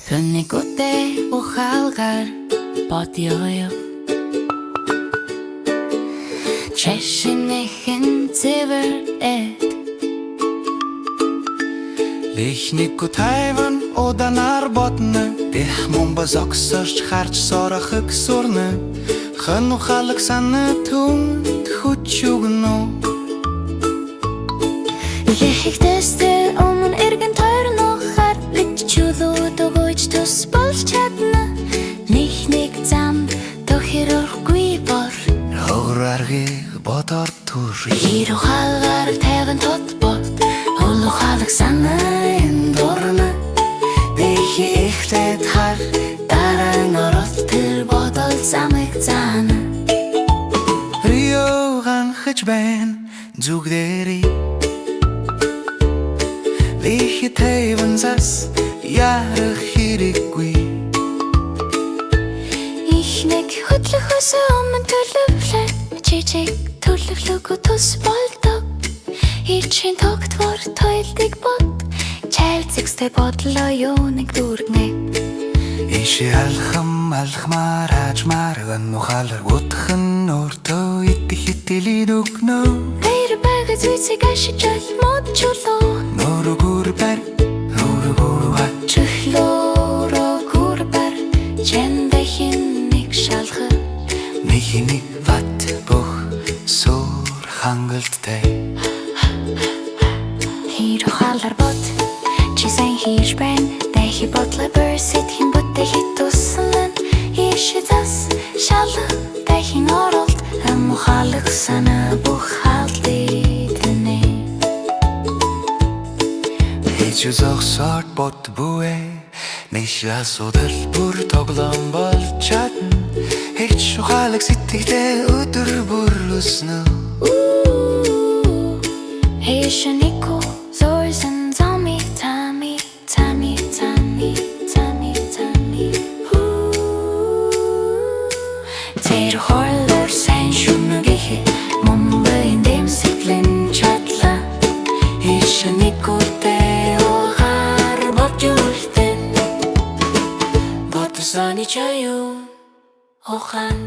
Хönnikute uchalgar bodioyo Cheshinechen ziver Lichnik och Taiwan och danar botne Deh momba zoksarch harch sorach sorne Khön och khalak sanne tung khutjugno Lehigtester omun ergen tayr nochar Lit chulud og goich tus bolch chatna Nichnik zam tochiror guibor Rogrargi botor tur Hiro halgar teven tot bot Holo halak sanne in dorna Dehi ichtet har Daran orot til bodol samik zana Rio gan khchben zugderi Lichi Taiwan zas yarach hirigui Ихнэг хөдлөх өсө өмнө төлөвлөө Чичиг төлөвлөгөө тус болдог Ирчин тогтвор тойлдог бод Чайлцэгстэй бодлоо юуныг дүүргнэ Иши alchmar ajmar gannuhalar gutkhn orto ittihitili dugno Дээр байгаа зүйлсийг ашиглаж модчлоо Norugur Чөлөөрөө гүрбэр Чэндэхин нэг шалхар Nihinig vat buch sur hangeltтэй Хиро халар бод Чисэн хийж байна Дэхи бодлоо бэрсэт хин бүтэхит тусан Иши зас шалх Дэхин оролт Аму халах сана бух халдитэнэ Hechuzog sort bot bue Nish asodal bur тоглоом болчадна Хэгч шухалаг сэтгэлээ өдөр бүр өснө Хешэнико зорсэн зами тами тами тами тами тами Тэр хорлор сайн шүнэгэхэ Мумбайн дэмсэглэн чадла Хешэнико тэ охар бодюлтэн Бодсани чаю охан